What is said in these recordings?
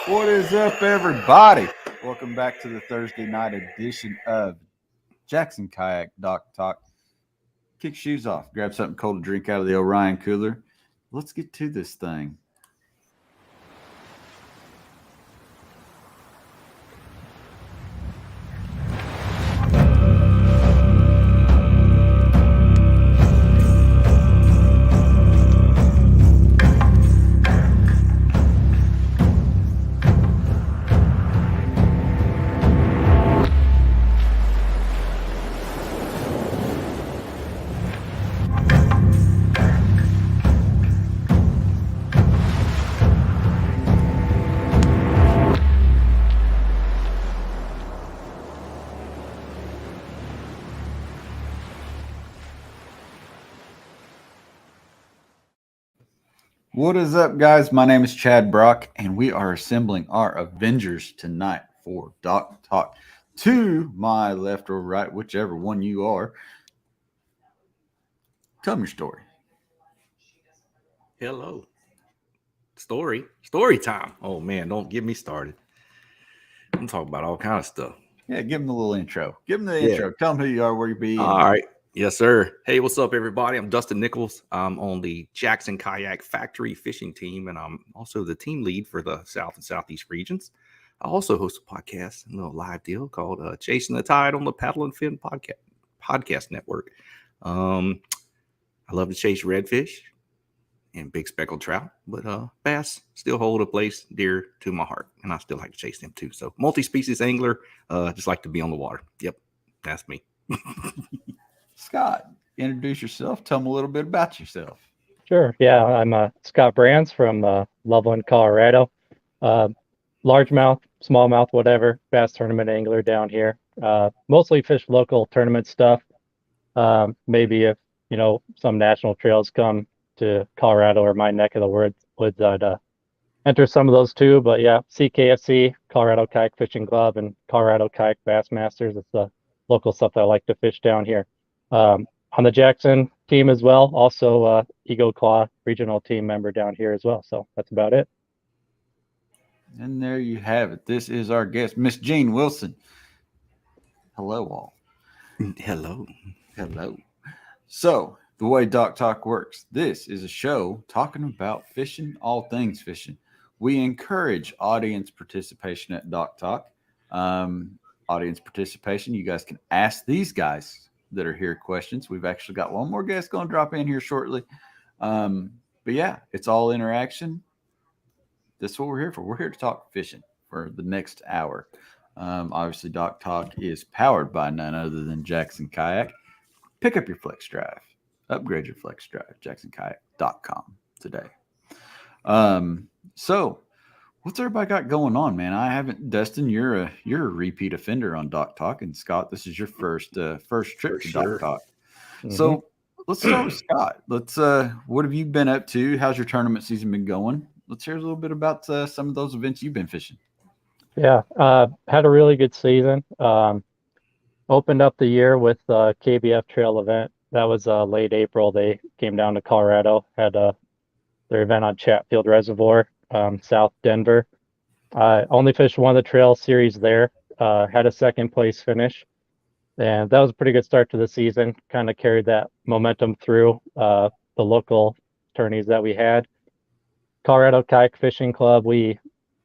What is up, everybody? Welcome back to the Thursday night edition of Jackson Kayak Dock Talk. Kick shoes off, grab something cold to drink out of the Orion cooler. Let's get to this thing. What is up, guys? My name is Chad Brock, and we are assembling our Avengers tonight for Dock Talk. To my left or right, whichever one you are, tell me your story. Hello. Story time. Oh man, don't get me started. I'm talking about all kind of stuff. Yeah, give them the little intro. Give them the intro. Tell them who you are, where you be. All right. Yes, sir. Hey, what's up, everybody? I'm Dustin Nichols. I'm on the Jackson Kayak Factory fishing team, and I'm also the team lead for the South and Southeast regions. I also host a podcast, a little live deal called Chasing the Tide on the Paddle and Fin podcast network. I love to chase redfish and big speckled trout, but bass still hold a place dear to my heart, and I still like to chase them too. So multi-species angler, just like to be on the water. Yep, that's me. Scott, introduce yourself. Tell them a little bit about yourself. Sure. Yeah, I'm Scott Brands from Loveland, Colorado. Largemouth, smallmouth, whatever, bass tournament angler down here. Mostly fish local tournament stuff. Maybe if some national trails come to Colorado or my neck of the woods, I'd enter some of those too. But yeah, CKFC, Colorado Kayak Fishing Club, and Colorado Kayak Bass Masters. It's the local stuff that I like to fish down here. On the Jackson team as well, also Eagle Claw regional team member down here as well. So that's about it. And there you have it. This is our guest, Miss Jean Wilson. Hello, all. Hello. So, the way Dock Talk works, this is a show talking about fishing, all things fishing. We encourage audience participation at Dock Talk. Audience participation, you guys can ask these guys that are here questions. We've actually got one more guest going to drop in here shortly. But yeah, it's all interaction. That's what we're here for. We're here to talk fishing for the next hour. Obviously, Dock Talk is powered by none other than Jackson Kayak. Pick up your flex drive. Upgrade your flex drive. JacksonKayak.com today. So what's everybody got going on, man? I haven't. Dustin, you're a repeat offender on Dock Talk, and Scott, this is your first trip to Dock Talk. Mm-hmm. So let's start with Scott. Let's. What have you been up to? How's your tournament season been going? Let's hear a little bit about some of those events you've been fishing. Yeah, had a really good season. Opened up the year with the KBF Trail event. That was late April. They came down to Colorado, had their event on Chatfield Reservoir, South Denver. Only fished one of the trail series there. Had a second place finish, and that was a pretty good start to the season. Kind of carried that momentum through the local tourneys that we had. Colorado Kayak Fishing Club, we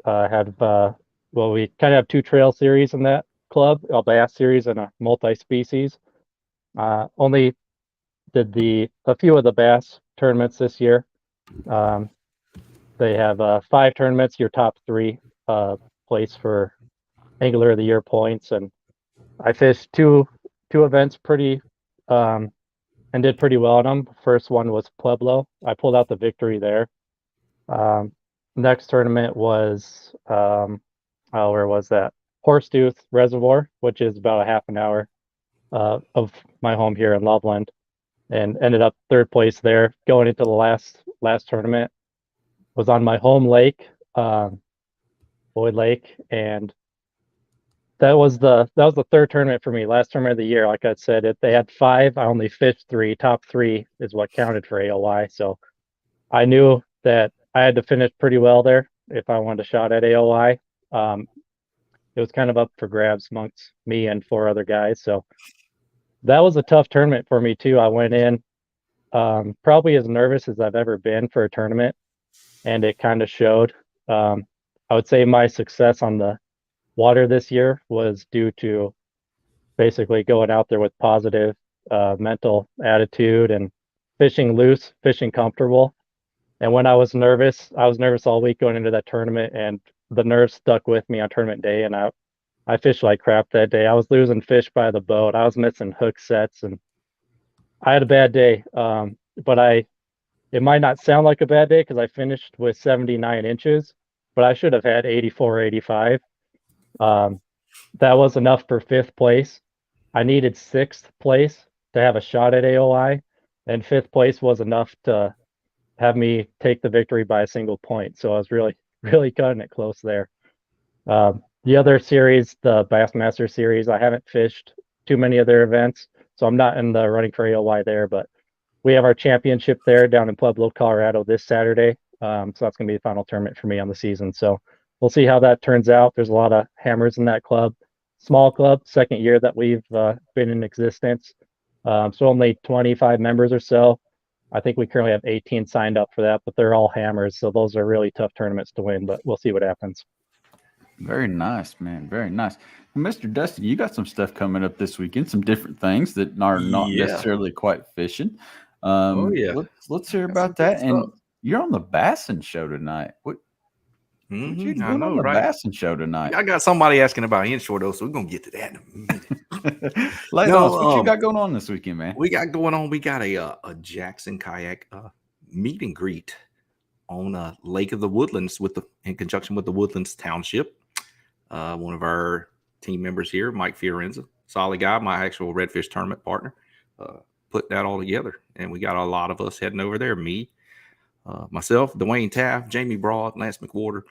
we kind of have two trail series in that club, a bass series and a multi-species. Only did a few of the bass tournaments this year. They have 5 tournaments. Your top 3 place for Angler of the Year points, and I fished two events and did pretty well on them. First one was Pueblo. I pulled out the victory there. Next tournament was where was that? Horsetooth Reservoir, which is about a half an hour of my home here in Loveland, and ended up 3rd place there. Going into the last tournament was on my home lake, Boyd Lake, and that was the 3rd tournament for me. Last tournament of the year, like I said, they had 5. I only fished 3. Top 3 is what counted for AOY. So I knew that I had to finish pretty well there. if I wanted a shot at AOI. It was kind of up for grabs amongst me and 4 other guys. So that was a tough tournament for me too. I went in probably as nervous as I've ever been for a tournament, and it kind of showed. I would say my success on the water this year was due to basically going out there with positive mental attitude and fishing loose, fishing comfortable. And when I was nervous all week going into that tournament, and the nerves stuck with me on tournament day, and I fished like crap that day. I was losing fish by the boat. I was missing hook sets, and I had a bad day. But it might not sound like a bad day because I finished with 79 inches, but I should have had 84, 85. That was enough for 5th place. I needed 6th place to have a shot at AOI, and 5th place was enough to have me take the victory by a single point. So I was really, really cutting it close there. The other series, the Bassmaster series, I haven't fished too many of their events, so I'm not in the running for AOY there, but we have our championship there down in Pueblo, Colorado this Saturday. So that's going to be the final tournament for me on the season. So we'll see how that turns out. There's a lot of hammers in that club. Small club, 2nd year that we've been in existence. So only 25 members or so. I think we currently have 18 signed up for that, but they're all hammers. So those are really tough tournaments to win, but we'll see what happens. Very nice, man. Very nice. Well, Mr. Dustin, you got some stuff coming up this weekend, some different things that are not necessarily quite fishing. Let's hear about that. And you're on the Bassin show tonight. What you doing on the Bassin show tonight? I got somebody asking about inshore though, so we're gonna get to that in a minute. What you got going on this weekend, man? We got a Jackson Kayak meet and greet on Lake of the Woodlands in conjunction with the Woodlands Township. One of our team members here, Mike Fiorenza, solid guy, my actual redfish tournament partner, put that all together. And we got a lot of us heading over there. Me, myself, Dwayne Taft, Jamie Broad, Lance McWhorter,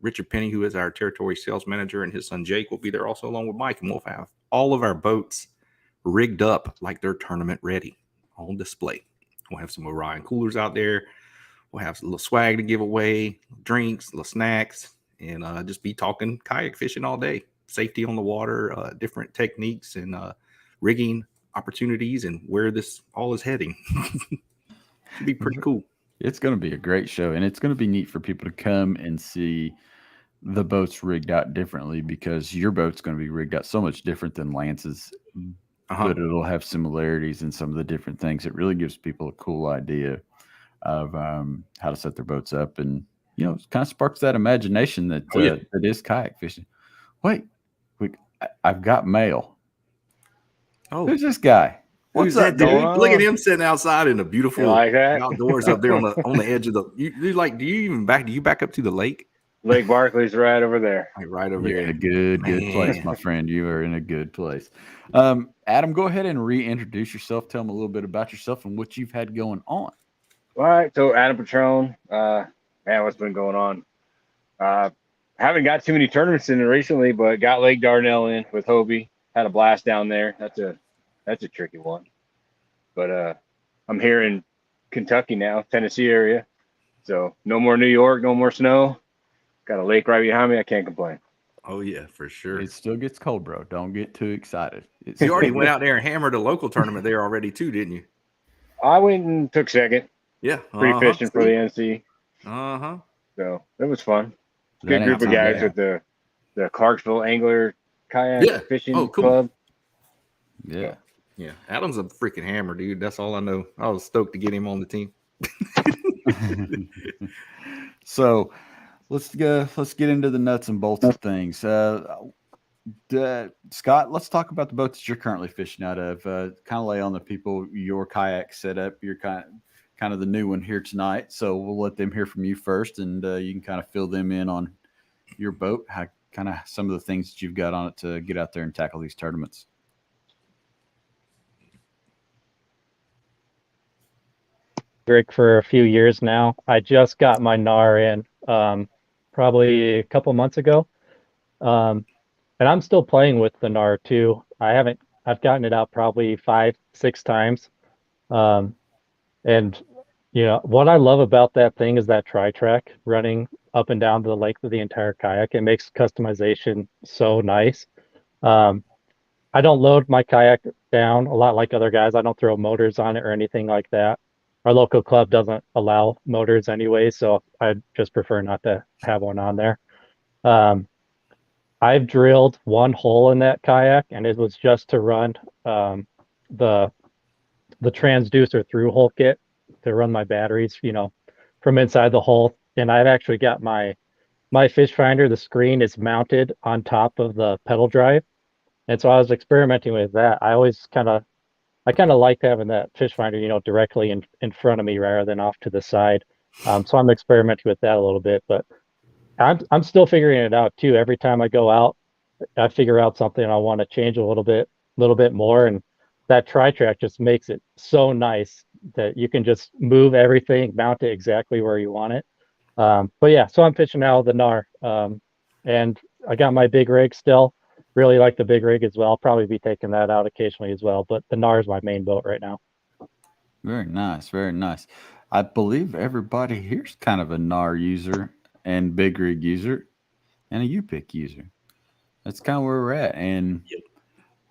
Richard Penny, who is our territory sales manager, and his son Jake will be there also along with Mike. And we'll have all of our boats rigged up like they're tournament ready on display. We'll have some Orion coolers out there. We'll have a little swag to give away, drinks, little snacks, and just be talking kayak fishing all day. Safety on the water, different techniques and rigging opportunities, and where this all is heading. It'd be pretty cool. It's going to be a great show, and it's going to be neat for people to come and see the boats rigged out differently, because your boat's going to be rigged out so much different than Lance's, but it'll have similarities in some of the different things. It really gives people a cool idea of how to set their boats up, and it kind of sparks that imagination that that is kayak fishing. Wait, I've got mail. Oh, who's this guy? What's that dude? Look at him sitting outside in the beautiful outdoors up there on the edge of the. Do you back up to the lake? Lake Barkley's right over there. Right over there. In a good place, my friend. You are in a good place. Adam, go ahead and reintroduce yourself. Tell them a little bit about yourself and what you've had going on. All right, so Adam Petrone. Man, what's been going on? Haven't got too many tournaments in recently, but got Lake Dardanelle in with Hobie. Had a blast down there. That's a tricky one. But I'm here in Kentucky now, Tennessee area. So no more New York, no more snow. Got a lake right behind me. I can't complain. Oh, yeah, for sure. It still gets cold, bro. Don't get too excited. You already went out there and hammered a local tournament there already too, didn't you? I went and took second. Yeah. Prefishing for the NC. So it was fun. Good group of guys with the Clarksville Angler Kayak Fishing Club. Yeah. Yeah. Adam's a freaking hammer, dude. That's all I know. I was stoked to get him on the team. So let's get into the nuts and bolts of things. Scott, let's talk about the boat that you're currently fishing out of. Kind of lay on the people your kayak setup. You're kind of the new one here tonight, so we'll let them hear from you first, and you can kind of fill them in on your boat, how kind of some of the things that you've got on it to get out there and tackle these tournaments. Rick for a few years now. I just got my NAR in probably a couple months ago, and I'm still playing with the NAR too. I've gotten it out probably 5-6 times, and what I love about that thing is that tri-track running up and down the length of the entire kayak. It makes customization so nice. I don't load my kayak down a lot like other guys. I don't throw motors on it or anything like that. Our local club doesn't allow motors anyway, so I just prefer not to have one on there. I've drilled one hole in that kayak, and it was just to run the transducer through hole kit to run my batteries, from inside the hole. And I've actually got my fish finder. The screen is mounted on top of the pedal drive. And so I was experimenting with that. I kind of like having that fish finder, directly in front of me rather than off to the side. So I'm experimenting with that a little bit, but I'm still figuring it out too. Every time I go out, I figure out something I want to change a little bit more. And that tri-track just makes it so nice that you can just move everything, mount it exactly where you want it. But yeah, so I'm fishing out of the NAR. And I got my big rig still. Really like the big rig as well. I'll probably be taking that out occasionally as well, but the NAR is my main boat right now. Very nice, very nice. I believe everybody here's kind of a NAR user and big rig user and a U-pick user. That's kind of where we're at. And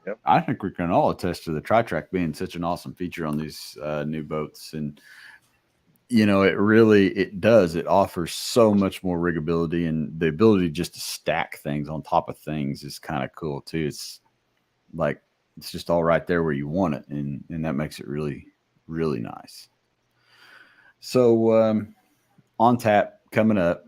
Yep. I think we can all attest to the tri-track being such an awesome feature on these new boats. And it offers so much more riggability, and the ability just to stack things on top of things is kind of cool too. It's like, it's just all right there where you want it. And that makes it really, really nice. So on tap coming up,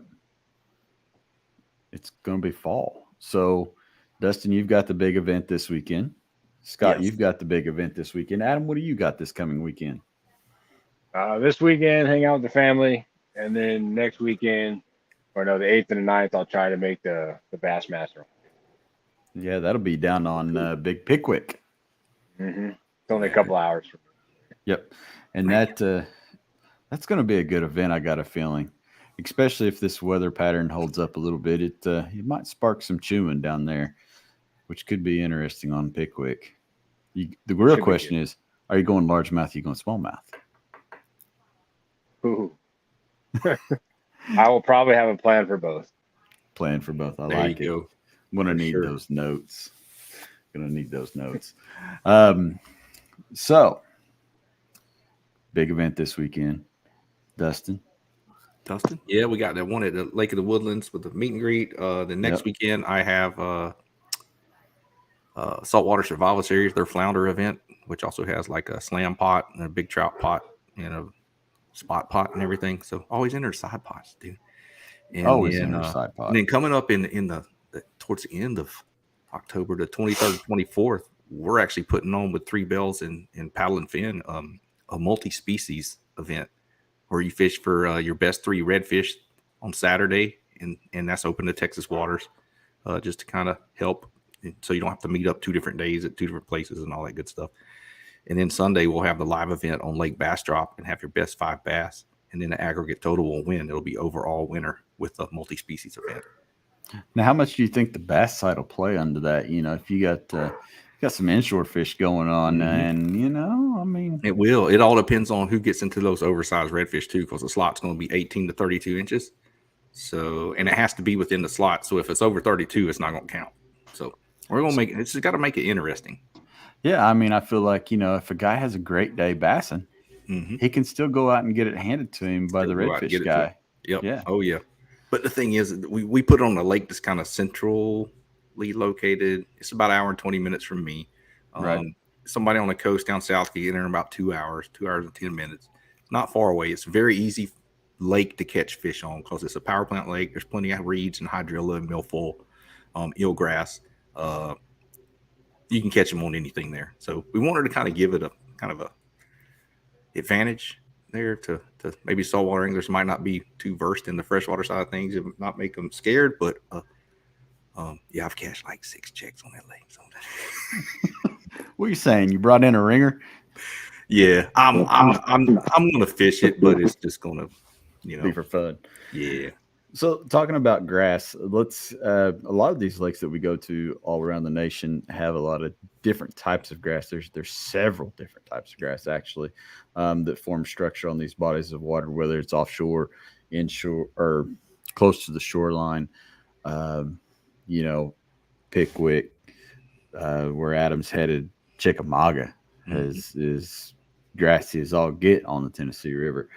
it's going to be fall. So Dustin, you've got the big event this weekend. Scott, Yes. You've got the big event this weekend. Adam, what do you got this coming weekend? This weekend, hang out with the family, and then next weekend, the 8th and the 9th, I'll try to make the Bassmaster. Yeah, that'll be down on Big Pickwick. Mm-hmm. It's only a couple hours. Yep, and that's going to be a good event. I got a feeling, especially if this weather pattern holds up a little bit. It might spark some chewing down there, which could be interesting on Pickwick. The real question is, are you going largemouth? Are you going smallmouth? Ooh. I will probably have a plan for both. Plan for both. I There like it. you go. I'm going to For need sure. those notes. So big event this weekend. Dustin? Yeah, we got that one at the Lake of the Woodlands with the meet and greet. The next weekend, I have Saltwater Survival Series, their flounder event, which also has like a slam pot and a big trout pot and a spot pot and everything. So always enter side pots, dude. And Always then, enter side pot. And then coming up in the towards the end of October, the 23rd, 24th, we're actually putting on with Three Bells and Paddle and Fin a multi-species event where you fish for your best 3 redfish on Saturday, and that's open to Texas waters, just to kind of help, so you don't have to meet up 2 different days at 2 different places and all that good stuff. And then Sunday we'll have the live event on Lake Bass Drop and have your best 5 bass, and then the aggregate total will win. It'll be overall winner with a multi-species event. Now, how much do you think the bass side will play under that? If you got some inshore fish going on, and it will. It all depends on who gets into those oversized redfish too, because the slot's going to be 18 to 32 inches. So, and it has to be within the slot. So if it's over 32, it's not going to count. So we're going to make it. It's got to make it interesting. Yeah, I feel like if a guy has a great day bassing, he can still go out and get it handed to him by the redfish guy. Yep. Yeah. Oh yeah. But the thing is, we put it on a lake that's kind of centrally located. It's about an hour and 20 minutes from me. Right. Somebody on the coast down south can get there in about 2 hours, 2 hours and 10 minutes. It's not far away. It's a very easy lake to catch fish on because it's a power plant lake. There's plenty of reeds and hydrilla and milfoil, eelgrass. You can catch them on anything there. So we wanted to kind of give it a kind of a advantage there to maybe saltwater anglers might not be too versed in the freshwater side of things. It not make them scared, but yeah, I've catched like 6 checks on that lake. So what are you saying? You brought in a ringer? Yeah, I'm gonna fish it, but it's just gonna, be for fun. Yeah. So talking about grass, let's a lot of these lakes that we go to all around the nation have a lot of different types of grass. There's several different types of grass actually that form structure on these bodies of water, whether it's offshore, inshore, or close to the shoreline. You know, Pickwick, where Adam's headed, Chickamauga is grassy as all get on the Tennessee River.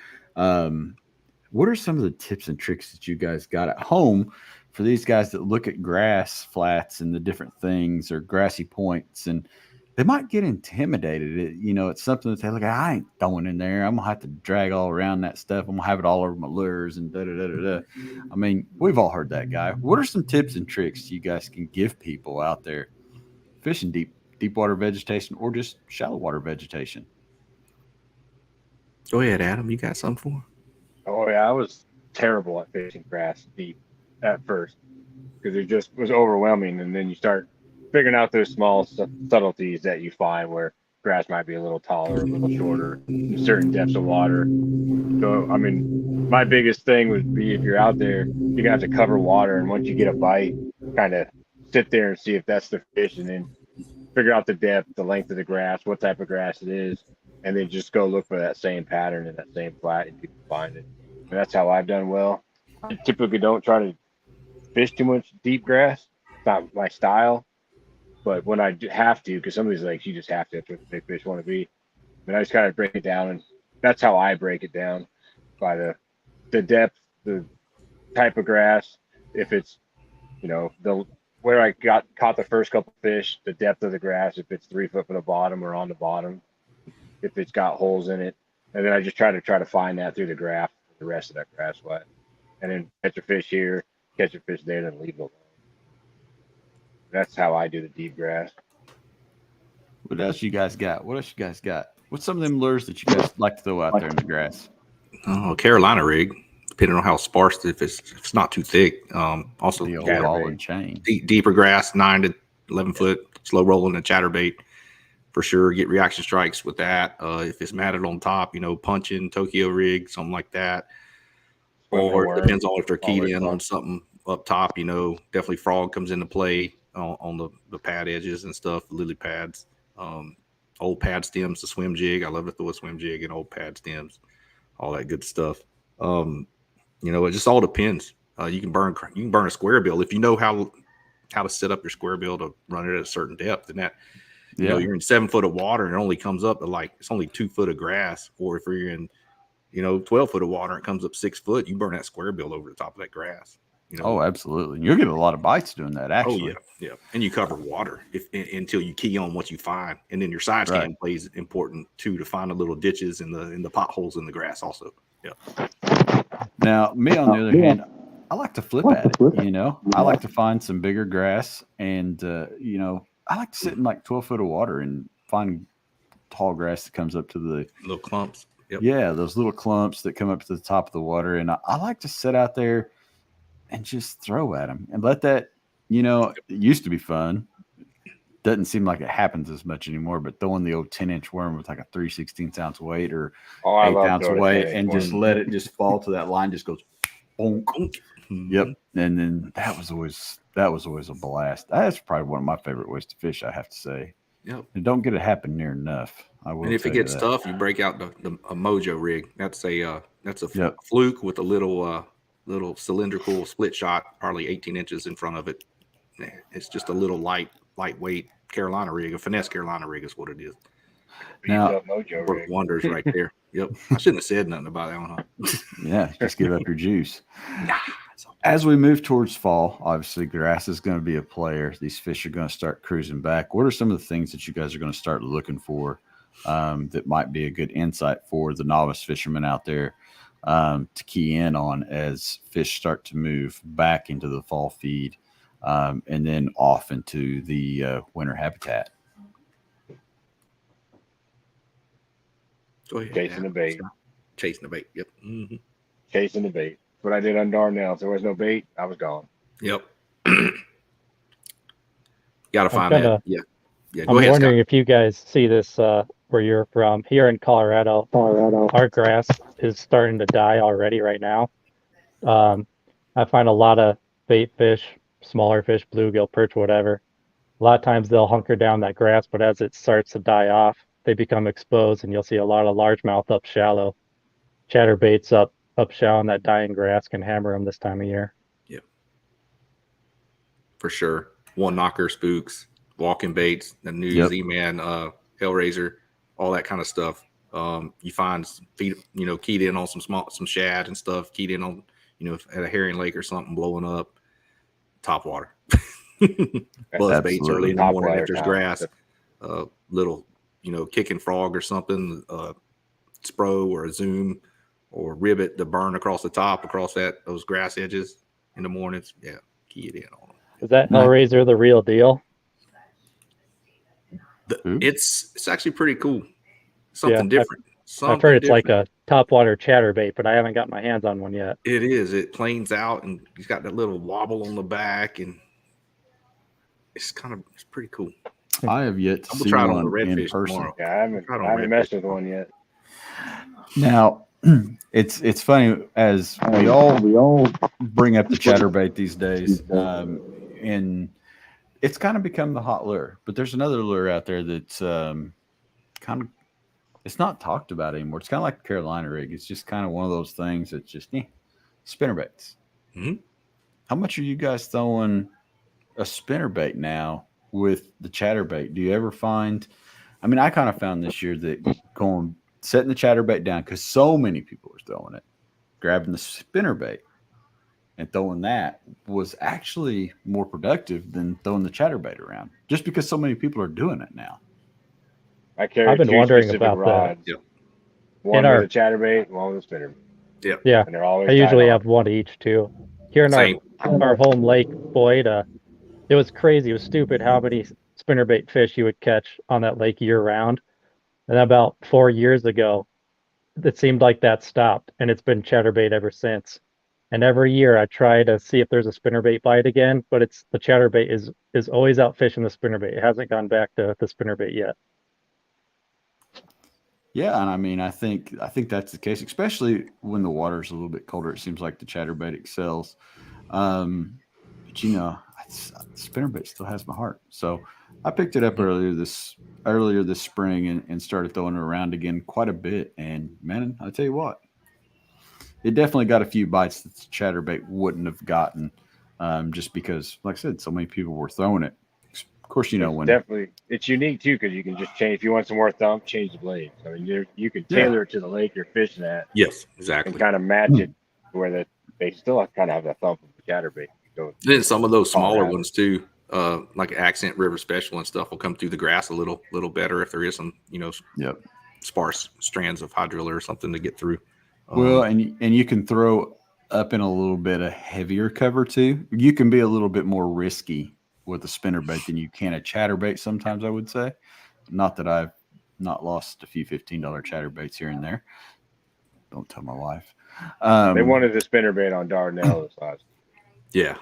What are some of the tips and tricks that you guys got at home for these guys that look at grass flats and the different things or grassy points, and they might get intimidated? You know, it's something that they look at, I ain't throwing in there. I'm going to have to drag all around that stuff. I'm going to have it all over my lures and da-da-da-da-da. I mean, we've all heard that guy. What are some tips and tricks you guys can give people out there fishing deep water vegetation or just shallow water vegetation? Go ahead, Adam. You got something for him? Oh yeah, I was terrible at fishing grass deep at first because it just was overwhelming, and then you start figuring out those small subtleties that you find where grass might be a little taller, a little shorter, in certain depths of water. So I mean, my biggest thing would be if you're out there, you're gonna have to cover water, and once you get a bite, kind of sit there and see if that's the fish, and then figure out the depth, the length of the grass, what type of grass it is, and then just go look for that same pattern and that same flat, and you can find it. And that's how I've done well. I typically don't try to fish too much deep grass. It's not my style. But when I have to, because some of these lakes you just have to, that's what the big fish want to be. And I just kind of break it down, and that's how I break it down, by the depth, the type of grass. If it's, you know, where I caught the first couple fish, the depth of the grass, if it's 3 foot from the bottom or on the bottom, if it's got holes in it, and then I just try to find that through the graph, the rest of that grass wet, and then catch a fish here, catch a fish there, then leave it alone. That's how I do the deep grass. What else you guys got? What's some of them lures that you guys like to throw out there in the grass? Oh, Carolina rig, depending on how sparse, if it's not too thick. Also, The old ball and chain. Deeper grass, 9 to 11 foot, slow rolling, a chatterbait. For sure, get reaction strikes with that. If it's matted on top, you know, punching, Tokyo rig, something like that. Or it depends on if they're keyed in on something up top, you know, definitely frog comes into play on the pad edges and stuff, lily pads, old pad stems, the swim jig. I love to throw a swim jig and old pad stems, all that good stuff. You know, it just all depends. You can burn a square bill if you know how to set up your square bill to run it at a certain depth, and that. You know, you're in 7 foot of water and it only comes up to it's only 2 foot of grass. Or if you're in, 12 foot of water and it comes up 6 foot, you burn that square bill over the top of that grass. You know? Oh, absolutely. You're getting a lot of bites doing that, actually. Oh, yeah. And you cover water until you key on what you find. And then your side scan plays important too, to find the little ditches in the potholes in the grass also. Yeah. Now, me on the other hand, I like to flip at it, I like to find some bigger grass and, I like to sit in 12 foot of water and find tall grass that comes up to the little clumps. Yep. Yeah, those little clumps that come up to the top of the water. And I like to sit out there and just throw at them and let that, it used to be fun. Doesn't seem like it happens as much anymore, but throwing the old 10-inch worm with like a 3/16 ounce weight or 8-ounce weight and just let it just fall to that line, just goes bonk. Yep. And then that was always a blast. That's probably one of my favorite ways to fish, I have to say. Yep. And don't get it happen near enough. And if it gets tough, you break out a Mojo rig. That's a fluke with a little cylindrical split shot, probably 18 inches in front of it. It's just a little lightweight Carolina rig, a finesse Carolina rig is what it is. Now, Mojo rig. Wonders right there. Yep. I shouldn't have said nothing about that one. Huh? Yeah, just give up your juice. As we move towards fall, obviously grass is going to be a player. These fish are going to start cruising back. What are some of the things that you guys are going to start looking for that might be a good insight for the novice fishermen out there to key in on as fish start to move back into the fall feed and then off into the winter habitat? Go ahead. Chasing the bait. Chasing the bait. Yep. Mm-hmm. Chasing the bait. What I did on Darnell. If there was no bait, I was gone. Yep. Got to find that. Yeah. I'm wondering if you guys see this where you're from. Here in Colorado, our grass is starting to die already right now. I find a lot of bait fish, smaller fish, bluegill, perch, whatever. A lot of times they'll hunker down that grass, but as it starts to die off, they become exposed, and you'll see a lot of largemouth up shallow, chatterbaits up up shell and that dying grass can hammer them this time of year. Yeah, for sure. One knocker spooks, walking baits, the new Z-Man, Hellraiser, all that kind of stuff. You find keyed in on some shad and stuff, keyed in on, at a herring lake or something blowing up, top water. Buzz baits early in the morning if there's grass, little, kicking frog or something, spro or a zoom or ribbit to burn across the top, across those grass edges in the mornings. Yeah, key it in on them. Is that Hellraiser the real deal? It's actually pretty cool. Something different. I've heard it's like a topwater chatterbait, but I haven't got my hands on one yet. It is. It planes out and he's got that little wobble on the back, and it's pretty cool. I have yet to see try one on the redfish in person. tomorrow. Yeah, I haven't messed with one yet. Now, it's funny as we all bring up the chatterbait these days, and it's kind of become the hot lure. But there's another lure out there that's it's not talked about anymore. It's kind of like the Carolina rig. It's just kind of one of those things that's just spinnerbaits. Mm-hmm. How much are you guys throwing a spinnerbait now with the chatterbait? Do you ever find? I mean, I kind of found this year that setting the chatterbait down, because so many people were throwing it, grabbing the spinnerbait and throwing that was actually more productive than throwing the chatterbait around, just because so many people are doing it now. I've been wondering about rods. That. Yep. One with a chatterbait, one with a spinnerbait. Yep. Yeah. And they're always I usually have one each too. Here in our home lake, Boyd, it was crazy. It was stupid how many spinnerbait fish you would catch on that lake year round. And about 4 years ago, it seemed like that stopped, and it's been chatterbait ever since. And every year I try to see if there's a spinnerbait bite again, but the chatterbait is always out fishing the spinnerbait. It hasn't gone back to the spinnerbait yet. Yeah, and I mean, I think that's the case, especially when the water's a little bit colder. It seems like the chatterbait excels. But spinnerbait still has my heart. So I picked it up earlier this spring and started throwing it around again quite a bit. And man, I'll tell you what, it definitely got a few bites that the chatterbait wouldn't have gotten, just because, like I said, so many people were throwing it. Of course, it's unique too, because you can just change if you want some more thump, change the blade. I mean, you can tailor it to the lake you're fishing at. Yes, exactly. And kind of match it where they still kind of have that thump of the chatterbait. Then some of those smaller ones too, like Accent River Special and stuff, will come through the grass a little better if there is some sparse strands of hydrilla or something to get through. Well, and you can throw up in a little bit of heavier cover too. You can be a little bit more risky with a spinnerbait than you can a chatterbait sometimes, I would say. Not that I've not lost a few $15 chatterbaits here and there. Don't tell my wife. They wanted the spinnerbait on Dardanelle this last. Yeah.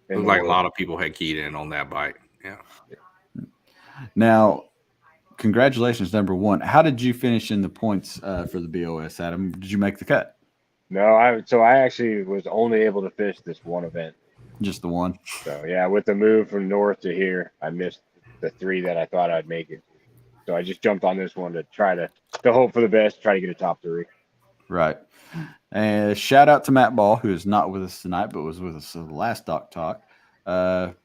It was like a lot of people had keyed in on that bite. Yeah. Now, congratulations, number one. How did you finish in the points for the BOS, Adam? Did you make the cut? No, I actually was only able to fish this one event. Just the one? So, yeah, with the move from north to here, I missed the 3 that I thought I'd make it. So I just jumped on this one to try to hope for the best, try to get a top 3. Right. And shout out to Matt Ball, who is not with us tonight, but was with us in the last Dock Talk. Matt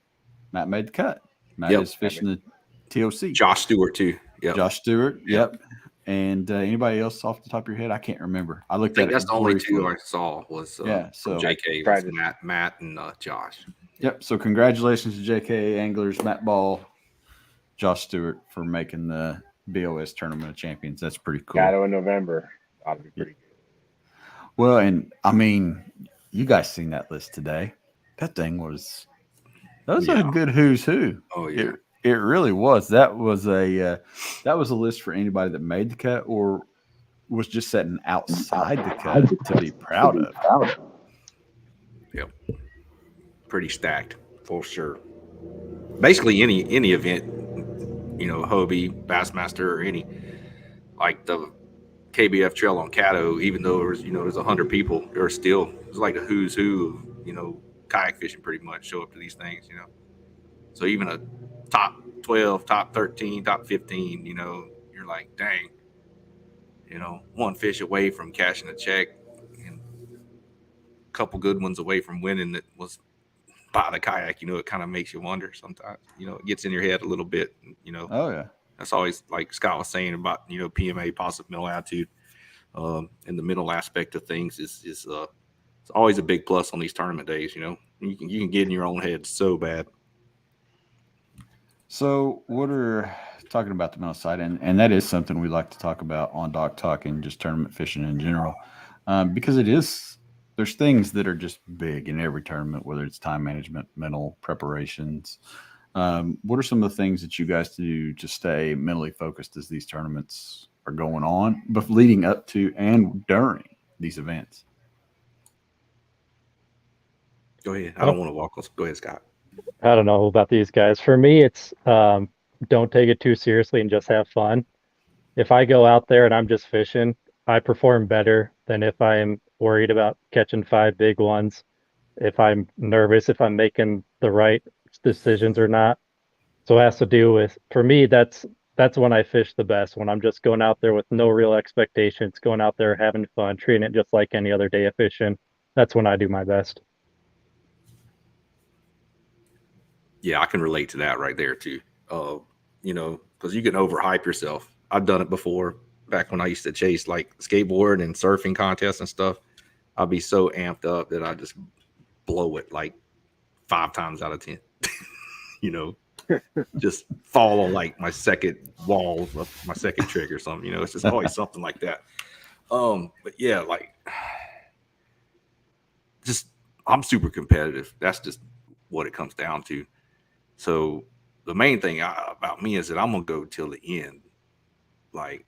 made the cut. Matt is fishing the TOC. Josh Stewart, too. Yep. Josh Stewart, yep. And anybody else off the top of your head? I can't remember. I looked at it. That's the only 2 I saw was so JK, was Matt and Josh. Yep. So congratulations to JK Anglers, Matt Ball, Josh Stewart for making the BOS Tournament of Champions. That's pretty cool. Shadow in November. Ought to be pretty good. Well, and I mean, you guys seen that list today. That thing was a good who's who. Oh yeah. It really was. That was a list for anybody that made the cut or was just sitting outside the cut to be proud of. Yep. Pretty stacked for sure. Basically any event, Hobie, Bassmaster, or any, like the KBF Trail on Caddo, even though there's 100 people, it's like a who's who of, kayak fishing pretty much show up to these things, So even a top 12, top 13, top 15, you're like, dang, one fish away from cashing a check. And couple good ones away from winning that was by the kayak, it kind of makes you wonder sometimes. It gets in your head a little bit. Oh yeah, that's always like Scott was saying about PMA, positive mental attitude, and the mental aspect of things is it's always a big plus on these tournament days. You can get in your own head so bad. So what are talking about the mental side, and that is something we like to talk about on Dock Talk and just tournament fishing in general, because there's things that are just big in every tournament, whether it's time management, mental preparations. What are some of the things that you guys do to stay mentally focused as these tournaments are going on, but leading up to and during these events? Go ahead. I don't want to walk on. Go ahead, Scott. I don't know about these guys. For me, it's don't take it too seriously and just have fun. If I go out there and I'm just fishing, I perform better than if I'm worried about catching 5 big ones, if I'm nervous, if I'm making the right decisions or not. So it has to do with, for me, that's when I fish the best, when I'm just going out there with no real expectations, going out there having fun, treating it just like any other day of fishing. That's when I do my best. Yeah, I can relate to that right there too. Because you can overhype yourself. I've done it before back when I used to chase like skateboard and surfing contests and stuff. I'd be so amped up that I just blow it like 5 times out of 10. Just fall on like my second wall of my second trick or something. It's just always something like that. But yeah, like just I'm super competitive. That's just what it comes down to. So the main thing about me is that I'm gonna go till the end. Like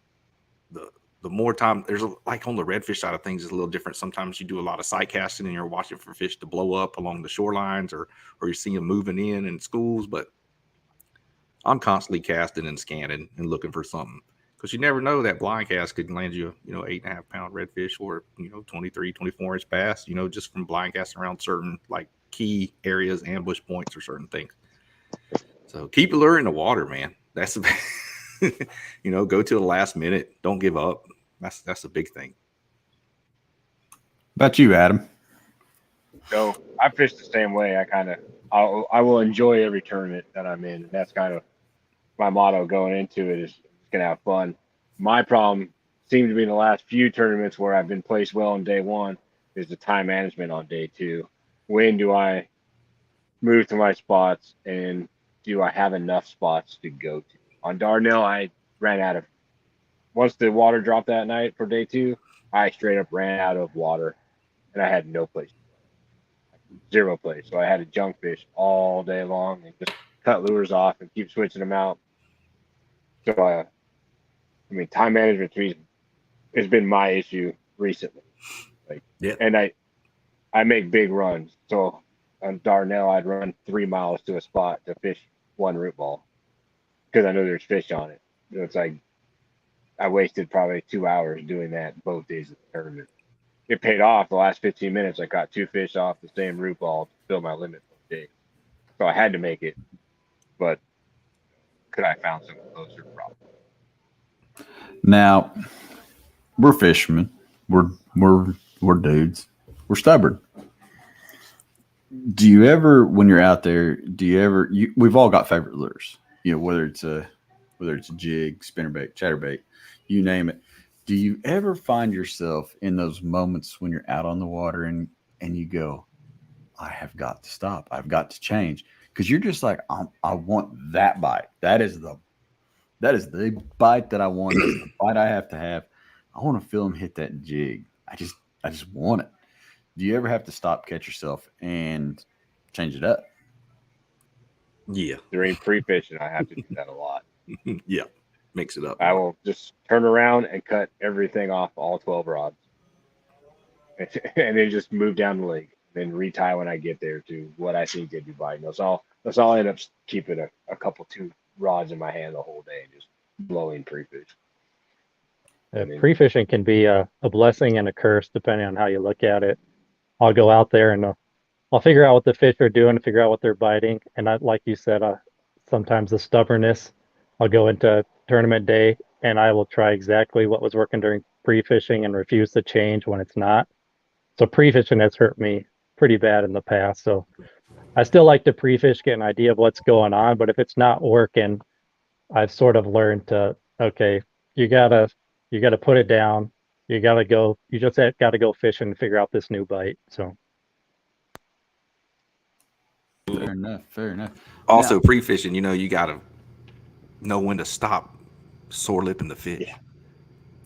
the more time there's like on the redfish side of things is a little different. Sometimes you do a lot of sight casting and you're watching for fish to blow up along the shorelines or you see them moving in schools. But I'm constantly casting and scanning and looking for something because you never know that blind cast could land you 8.5 pound redfish or 23, 24 inch bass. Just from blind casting around certain like key areas, ambush points, or certain things. So keep your lure in the water, man. That's go till the last minute. Don't give up. That's a big thing. About you, Adam? So I fish the same way. I will enjoy every tournament that I'm in. That's kind of my motto going into it, is gonna have fun. My problem seemed to be in the last few tournaments where I've been placed well on day one is the time management on day 2. When do I move to my spots, and do I have enough spots to go to? On Dardanelle, I ran out of, once the water dropped that night for day 2, I straight up ran out of water and I had no place, 0 place. So I had to junk fish all day long and just cut lures off and keep switching them out. So, time management to me has been my issue recently. And I make big runs. So on Dardanelle, I'd run 3 miles to a spot to fish 1 root ball because I know there's fish on it. It's like I wasted probably 2 hours doing that both days of the tournament. It paid off. The last 15 minutes, I caught 2 fish off the same root ball to fill my limit for the day. So I had to make it. But could I found some closer? Problem. Now, we're fishermen. We're dudes. We're stubborn. Do you ever, when you're out there, we've all got favorite lures, whether it's a jig, spinnerbait, chatterbait, you name it. Do you ever find yourself in those moments when you're out on the water and you go, I have got to stop. I've got to change. Because you're just like, I want that bite. That is the bite that I want. That's the bite I have to have. I want to feel him hit that jig. I just want it. Do you ever have to stop, catch yourself, and change it up? Yeah. During pre-fishing, I have to do that a lot. Yeah. Mix it up. I will just turn around and cut everything off, all 12 rods. And then just move down the lake. Then retie when I get there to what I think they'd be biting. That's all I end up keeping a couple 2 rods in my hand the whole day, just blowing pre-fish. Pre-fishing can be a blessing and a curse depending on how you look at it. I'll go out there and I'll figure out what the fish are doing, figure out what they're biting. And like you said, sometimes the stubbornness, I'll go into tournament day and I will try exactly what was working during pre-fishing and refuse to change when it's not. So pre-fishing has hurt me pretty bad in the past. So I still like to pre-fish, get an idea of what's going on. But if it's not working, I've sort of learned to, okay, you gotta put it down. You just gotta go fishing and figure out this new bite. So Fair enough. Fair enough. Also, Now, pre-fishing, you got to know when to stop sore lipping the fish.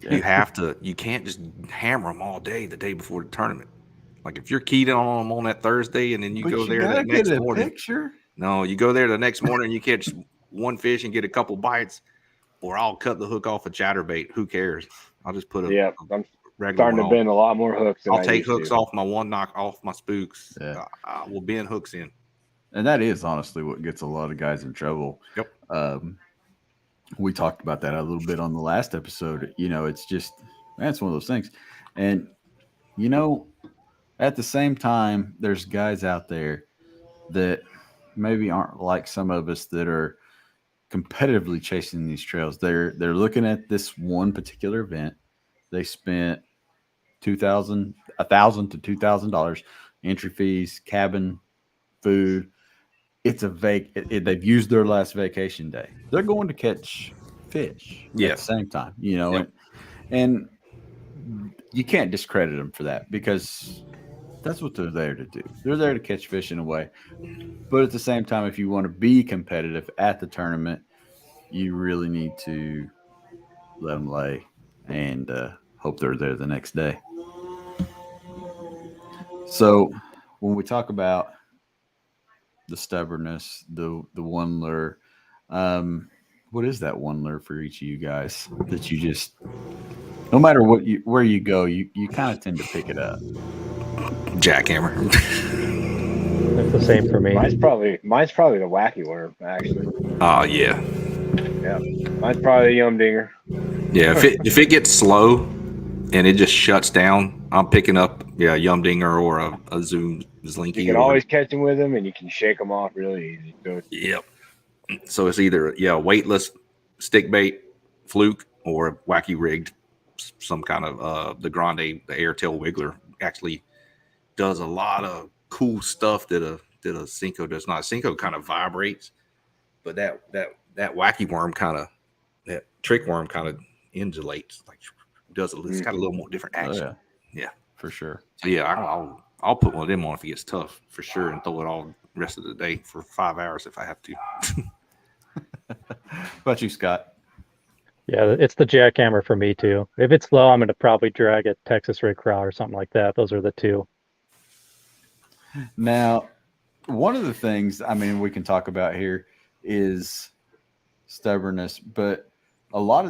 Yeah. You can't just hammer them all day the day before the tournament. Like if you're keyed on them on that Thursday and then you but go you there gotta that next get a morning. picture. No, you go there the next morning and you catch one fish and get a couple bites, or I'll cut the hook off a chatterbait. Who cares? I'll just put a I'm regular starting one to bend a lot more hooks than I'll I take used hooks to. off my one knock off my spooks. Yeah. I will bend hooks in. And that is honestly what gets a lot of guys in trouble. Yep. We talked about that a little bit on the last episode. It's just, that's one of those things. And, at the same time, there's guys out there that maybe aren't like some of us that are competitively chasing these trails. They're looking at this one particular event. They spent $1,000 to $2,000 entry fees, cabin, food. It's they've used their last vacation day. They're going to catch fish at Yeah. the same time, Yep. and you can't discredit them for that because that's what they're there to do. They're there to catch fish in a way. But at the same time, if you want to be competitive at the tournament, you really need to let them lay and hope they're there the next day. So when we talk about the stubbornness, the one lure, what is that one lure for each of you guys that you just, no matter where you go, you kind of tend to pick it up? Jackhammer. it's the same for me. Mine's probably the wacky worm, actually. Oh yeah. Yeah. Mine's probably the yum dinger. Yeah. If it gets slow and it just shuts down, I'm picking up yum dinger or a zoom slinky. You can always catch them with them, and you can shake them off really easy. So Yep. So it's either weightless stick bait, fluke, or wacky rigged, some kind of the Grande, the airtail wiggler actually does a lot of cool stuff that a Cinco does not. Cinco kind of vibrates, but that wacky worm that trick worm kind of undulates, like it's got a little more different action. Oh, yeah, for sure. So I'll put one of them on if it gets tough for sure, and throw it all the rest of the day for 5 hours if I have to. How about you, Scott? Yeah, it's the jackhammer for me too. If it's low, I'm going to probably drag a Texas rig crowd or something like that. Those are the two. Now, one of the things, we can talk about here is stubbornness, but a lot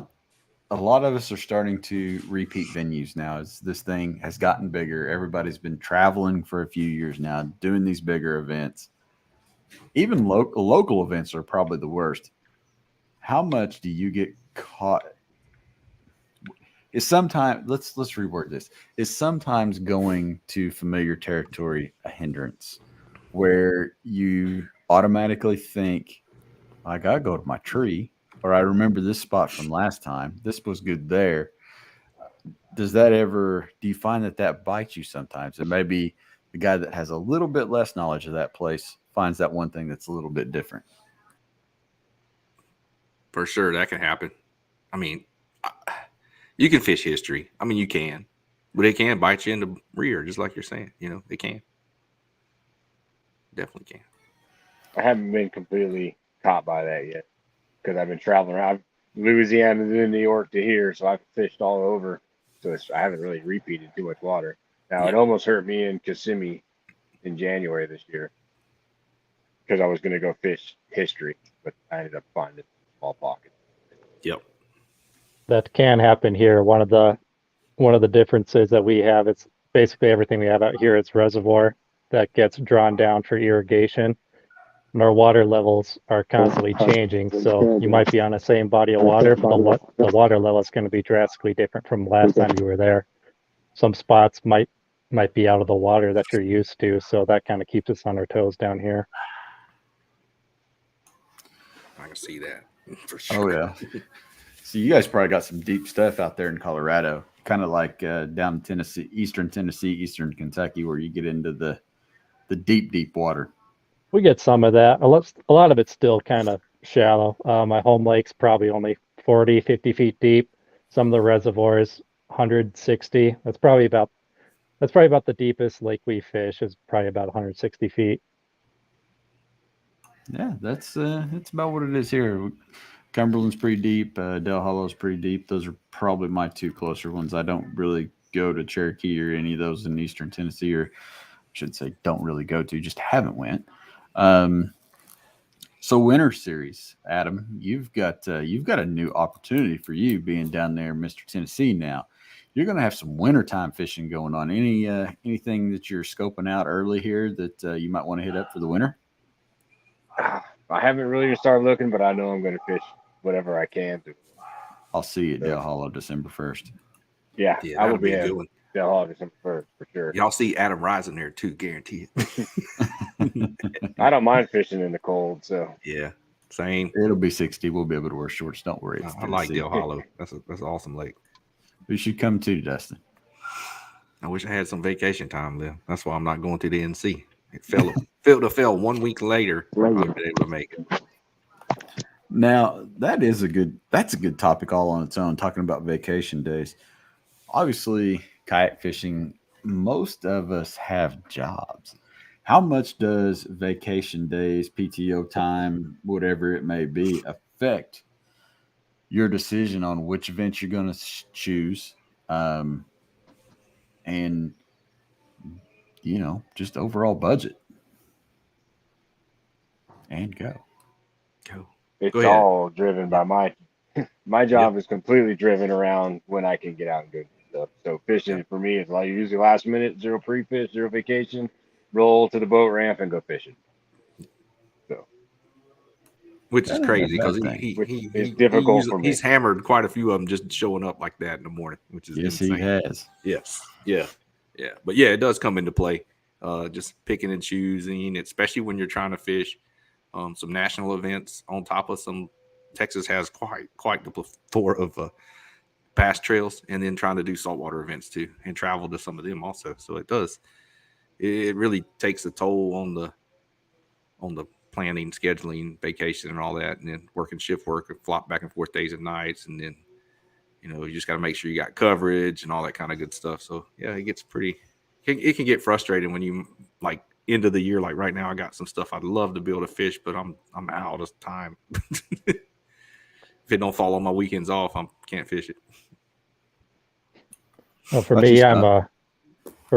of us are starting to repeat venues now as this thing has gotten bigger. Everybody's been traveling for a few years now, doing these bigger events. Even local events are probably the worst. How much do you get caught? Let's reword this. Is sometimes going to familiar territory a hindrance where you automatically think, I gotta go to my tree, or I remember this spot from last time. This was good there. Do you find that bites you sometimes? And maybe the guy that has a little bit less knowledge of that place finds that one thing that's a little bit different. For sure, that can happen. You can fish history. You can, but it can bite you in the rear, just like you're saying. It can. Definitely can. I haven't been completely caught by that yet because I've been traveling around Louisiana to New York to here, so I've fished all over. So I haven't really repeated too much water. Now, It almost hurt me in Kissimmee in January this year because I was going to go fish history, but I ended up finding a small pocket. Yep. That can happen here. One of the differences that we have, it's basically everything we have out here is reservoir that gets drawn down for irrigation. And our water levels are constantly changing. So you might be on the same body of water, but the water level is going to be drastically different from last time you were there. Some spots might be out of the water that you're used to. So that kind of keeps us on our toes down here. I can see that for sure. Oh, yeah. So you guys probably got some deep stuff out there in Colorado, kind of like down in Tennessee, Eastern Kentucky, where you get into the deep water. We get some of that. A lot of it's still kind of shallow. My home lake's probably only 40, 50 feet deep. Some of the reservoirs, 160. That's probably about the deepest lake we fish is probably about 160 feet. Yeah, that's about what it is here. Cumberland's pretty deep. Del Hollow's pretty deep. Those are probably my two closer ones. I don't really go to Cherokee or any of those in Eastern Tennessee, or I should say don't really go to, just haven't went. So winter series, Adam, you've got a new opportunity for you being down there in Mr. Tennessee now. You're going to have some wintertime fishing going on. Anything that you're scoping out early here that you might want to hit up for the winter? I haven't really started looking, but I know I'm going to fish whatever I can. I'll see you at Del Hollow December 1st. Yeah, I will be a at good one. Del Hollow December 1st for sure. Y'all see Adam Rising there too, guarantee it. I don't mind fishing in the cold, so Yeah, same. It'll be 60. We'll be able to wear shorts. Don't worry. I like Del Hollow. That's an awesome lake. We should come too, Dustin. I wish I had some vacation time there. That's why I'm not going to the NC. It fell 1 week later. I've been able to make it. Now that's a good topic all on its own. Talking about vacation days. Obviously, kayak fishing. Most of us have jobs. How much does vacation days, PTO time, whatever it may be, affect your decision on which event you're going to choose, and just overall budget? And go. It's Go ahead. all driven by my job is completely driven around when I can get out and do stuff. So fishing for me is like usually last minute, zero pre-fish, zero vacation, roll to the boat ramp and go fishing. So, which is crazy because it's difficult for me. He's hammered quite a few of them just showing up like that in the morning, which is insane. He has. Yes, yeah. But yeah, it does come into play. Just picking and choosing, especially when you're trying to fish some national events on top of some. Texas has quite the plethora of bass trails, and then trying to do saltwater events too, and travel to some of them also. So it really takes a toll on the planning, scheduling, vacation, and all that, and then working shift work and flop back and forth days and nights, and then you just got to make sure you got coverage and all that kind of good stuff. So yeah, it gets it can get frustrating when you like end of the year. Like right now, I got some stuff I'd love to be able to fish, but I'm out of time. If it don't fall on my weekends off, I can't fish it. Well, for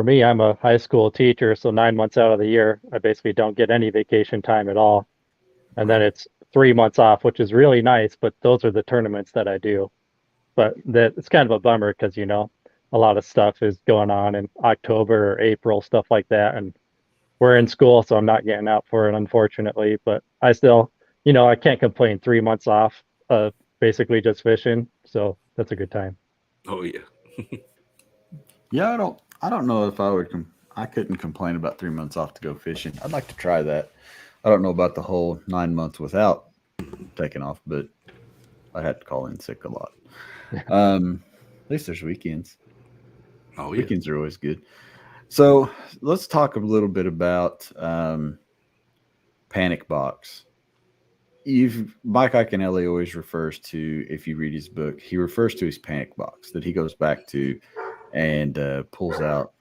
me, I'm a high school teacher, so 9 months out of the year, I basically don't get any vacation time at all. And then it's 3 months off, which is really nice, but those are the tournaments that I do. But it's kind of a bummer because, a lot of stuff is going on in October or April, stuff like that. And we're in school, so I'm not getting out for it, unfortunately. But I still, I can't complain. 3 months off, basically just fishing. So that's a good time. Oh, yeah. Yeah, I don't know if I couldn't complain about 3 months off to go fishing. I'd like to try that. I don't know about the whole 9 months without taking off, but I had to call in sick a lot. At least there's weekends. Oh, yeah. Weekends are always good. So let's talk a little bit about Panic Box. Mike Iaconelli always refers to, if you read his book, he refers to his Panic Box that he goes back to and pulls out,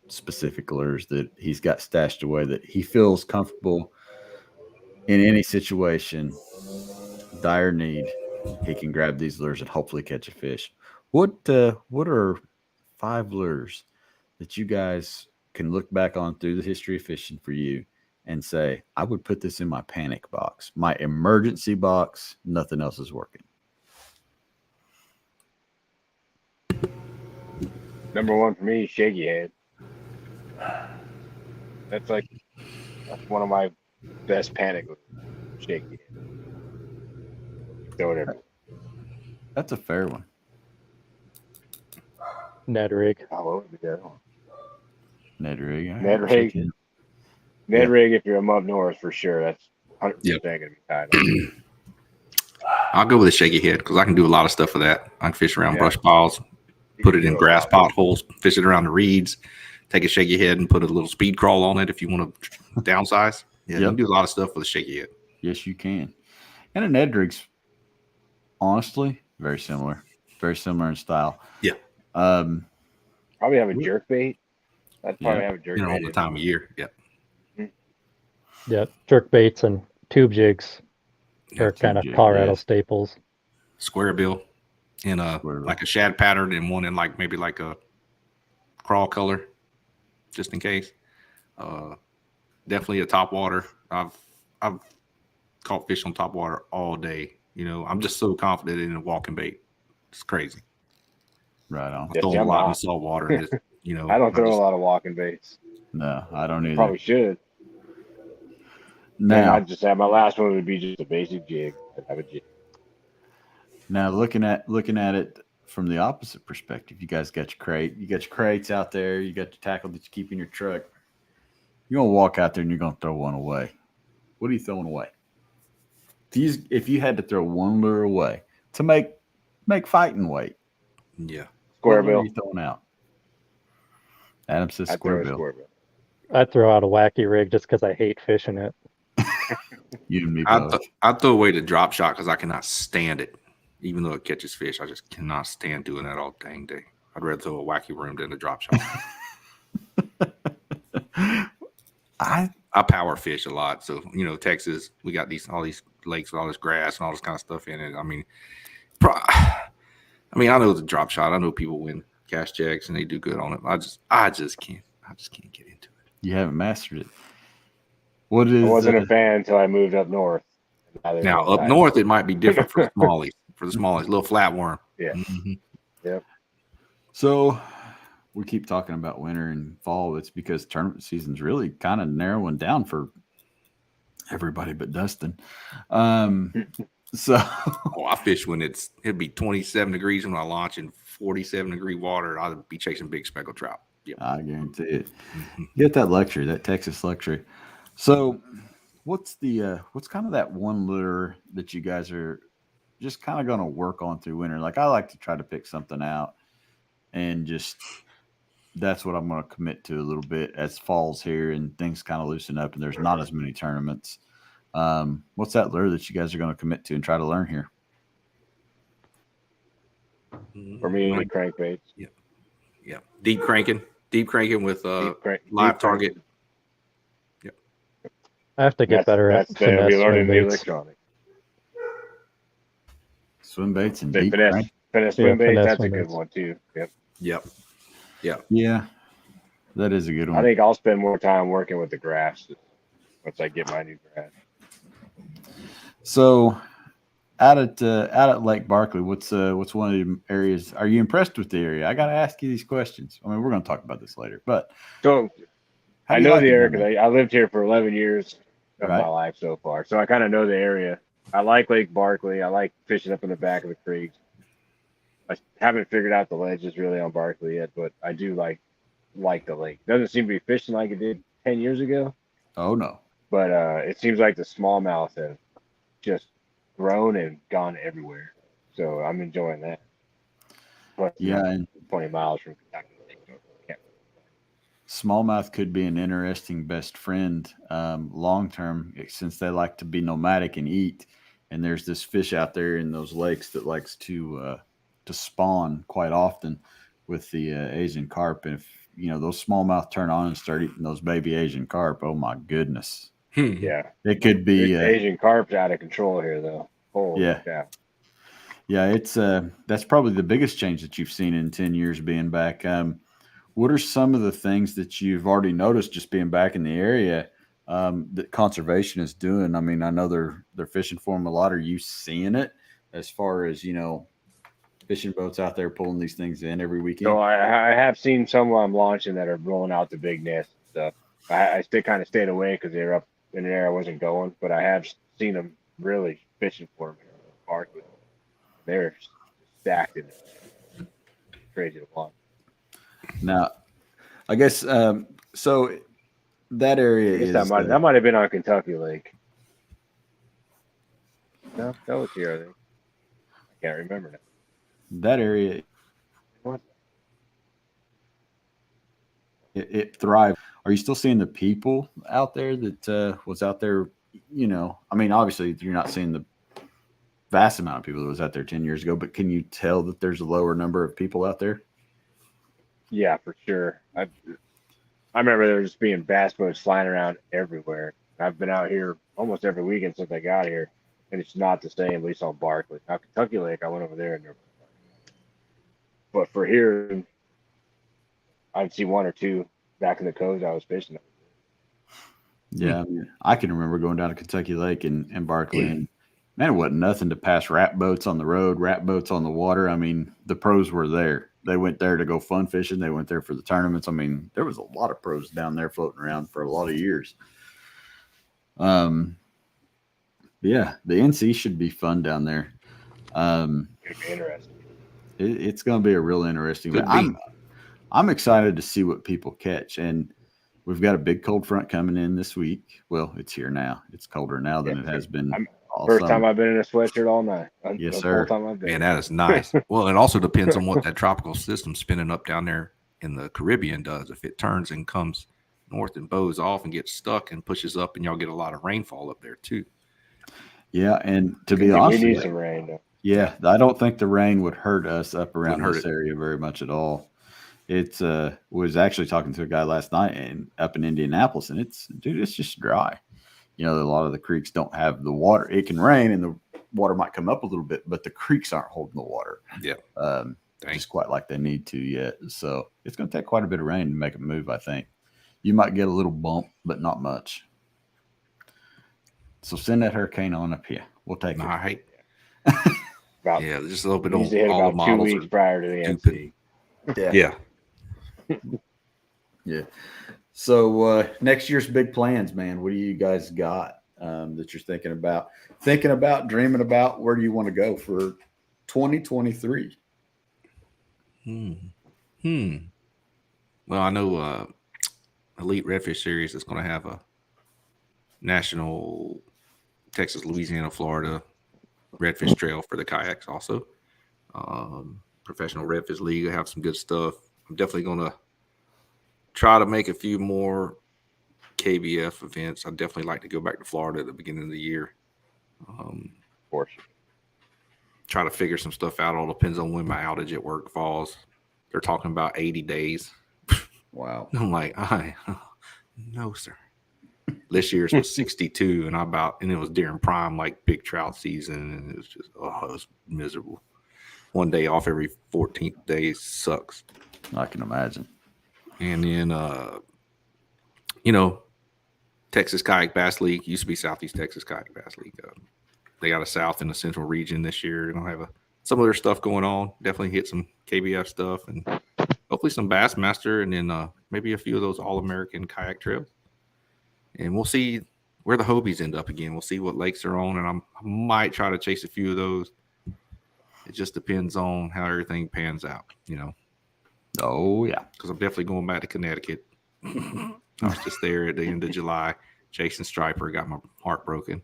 specific lures that he's got stashed away that he feels comfortable in any situation, dire need. He can grab these lures and hopefully catch a fish. What are 5 lures that you guys can look back on through the history of fishing for you and say, I would put this in my panic box, my emergency box, nothing else is working? Number one for me, shaky head. That's one of my best panic. Shaky head. So whatever. That's a fair one. Ned rig. Oh, what would be that one? Ned rig. Ned rig. Ned rig, if you're up north, for sure. That's 100% going to be tied. I'll go with a shaky head because I can do a lot of stuff with that. I can fish around brush piles, You put can it in do a grass lot. potholes, fish it around the reeds, take a shaky head and put a little speed crawl on it if you want to downsize. Yeah, you Yep. can do a lot of stuff with a shaky head. Yes, you can. And an Ed rig's honestly very similar in style. Yeah. Probably have a jerk bait. I'd probably Yeah. have a jerk You know, bait. all the time of year. Yeah. Yeah, jerk baits and tube jigs are tube kind of jig, Colorado yes. staples. Square bill in a Square bill. like a shad pattern and one in like maybe like a crawl color, just in case. Definitely a top water. I've caught fish on top water all day. You know, I'm just so confident in a walking bait. It's crazy. Right on. I throw a lot in the salt water and just, you know, I don't throw a lot of walking baits. No, I don't either. Probably should. Now, I just have my last one would be just a basic jig. I'd have a jig. Now looking at it from the opposite perspective, you guys got your crate, you got your crates out there, you got your tackle that you keep in your truck. You're gonna walk out there and you're gonna throw one away. What are you throwing away? If you had to throw one lure away to make fighting weight, yeah, Square what lure bill. are you throwing out? Adam says I'd square throw a bill. square bill. I'd throw out a wacky rig just because I hate fishing it. You and me both. I'd throw away the drop shot because I cannot stand it. Even though it catches fish, I just cannot stand doing that all dang day. I'd rather throw a wacky worm than a drop shot. I power fish a lot, so you know, Texas, we got all these lakes with all this grass and all this kind of stuff in it. I mean, I know the drop shot. I know people win cash checks and they do good on it. I just can't get into it. You haven't mastered it. What is? I wasn't a fan until I moved up north. Now up north, it might be different for the smallies. For the smallies, little flatworm. Yeah. Mm-hmm. Yep. So we keep talking about winter and fall. It's because tournament season's really kind of narrowing down for everybody but Dustin. So I fish when it'd be 27 degrees when I launch in 47-degree water. I'd be chasing big speckled trout. Yep. I guarantee it. You get that luxury, that Texas luxury. So what's kind of that one lure that you guys are just kind of going to work on through winter? Like I like to try to pick something out and just that's what I'm going to commit to a little bit as fall's here and things kind of loosen up and there's not as many tournaments. What's that lure that you guys are going to commit to and try to learn here? For me, crankbaits. Yeah. Deep cranking with live target. Yep. I have to get better at finesse we learned in the swim baits. electronic. Swim baits and The deep crank? finesse swim baits, finesse that's a swim good baits. one too. Yep. Yeah, that is a good one. I think I'll spend more time working with the grass once I get my new grass. So out at Lake Barkley, what's one of the areas? Are you impressed with the area? I got to ask you these questions. I mean, we're going to talk about this later, but So how I do you know like the it area down there? because I lived here for 11 years of Right. my life so far. So I kind of know the area. I like Lake Barkley. I like fishing up in the back of the creeks. I haven't figured out the ledges really on Barkley yet, but I do like the lake. Doesn't seem to be fishing like it did 10 years ago, Oh no, but it seems like the smallmouth have just grown and gone everywhere. So I'm enjoying that. But yeah, and 20 miles from Kentucky. smallmouth could be an interesting best friend long term since they like to be nomadic and eat. And there's this fish out there in those lakes that likes to spawn quite often with the Asian carp. And if you know those smallmouth turn on and start eating those baby Asian carp, oh my goodness, Yeah. it could be Asian carp's out of control here, though. Holy cow. Yeah, it's that's probably the biggest change that you've seen in 10 years being back. What are some of the things that you've already noticed just being back in the area that conservation is doing? I mean, I know they're fishing for them a lot. Are you seeing it as far as, you know, fishing boats out there pulling these things in every weekend? So I have seen some I'm launching that are rolling out the big nest and stuff. I kind of stayed away because they were up in an area I wasn't going, but I have seen them really fishing for them in the park. They're stacked in it. Crazy to watch. Now, I guess so. That area I guess is that might have been on Kentucky Lake. No, that was here, I think. Can't remember now. That area, What? it thrived. Are you still seeing the people out there that was out there? I mean, obviously you're not seeing the vast amount of people that was out there 10 years ago, but can you tell that there's a lower number of people out there? Yeah, for sure. I remember there just being bass boats flying around everywhere. I've been out here almost every weekend since I got here, and it's not the same, at least on Barkley. Now, Kentucky Lake, I went over there, but for here, I'd see one or two back in the coves I was fishing. Yeah, I mean, I can remember going down to Kentucky Lake and Barkley, and man, it wasn't nothing to pass rat boats on the road, rat boats on the water. I mean, the pros were there. They went there to go fun fishing. They went there for the tournaments. I mean, there was a lot of pros down there floating around for a lot of years. Yeah, the NC should be fun down there. It'd be interesting. It's going to be a real interesting. Could be. I'm excited to see what people catch, and we've got a big cold front coming in this week. Well, it's here now. It's colder now than it has been. First time I've been in a sweatshirt all night. Yes, sir. Time I've been. Man, that is nice. Well, it also depends on what that tropical system spinning up down there in the Caribbean does. If it turns and comes north and bows off and gets stuck and pushes up, and y'all get a lot of rainfall up there too. Yeah, and to be honest, we need some rain. Though. Yeah, I don't think the rain would hurt us up around this area very much at all. It's was actually talking to a guy last night and up in Indianapolis, and it's just dry. A lot of the creeks don't have the water. It can rain and the water might come up a little bit, but the creeks aren't holding the water. Yeah. Just quite like they need to yet. So it's going to take quite a bit of rain to make it move, I think. You might get a little bump, but not much. So send that hurricane on up here. We'll take it. All right. Yeah, just a little bit on all the models. 2 weeks prior to the NC. Yeah. So next year's big plans, man. What do you guys got that you're thinking about, dreaming about? Where do you want to go for 2023? Well, I know Elite Redfish Series is going to have a national Texas, Louisiana, Florida Redfish Trail for the kayaks also. Professional Redfish League will have some good stuff. I'm definitely going to try to make a few more KBF events. I'd definitely like to go back to Florida at the beginning of the year. Of course. Try to figure some stuff out. All depends on when my outage at work falls. They're talking about 80 days. Wow. I'm like, no, sir. This year's was 62, and it was during prime, like big trout season, and it was just, it was miserable. One day off every 14th day sucks. I can imagine. And then, Texas Kayak Bass League used to be Southeast Texas Kayak Bass League. They got a South and a Central region this year. They're gonna have some other stuff going on. Definitely hit some KBF stuff and hopefully some Bassmaster, and then maybe a few of those All-American kayak trails. And we'll see where the Hobies end up again. We'll see what lakes are on, and I might try to chase a few of those. It just depends on how everything pans out, Oh, yeah. Because I'm definitely going back to Connecticut. I was just there at the end of July. Jason Striper got my heart broken.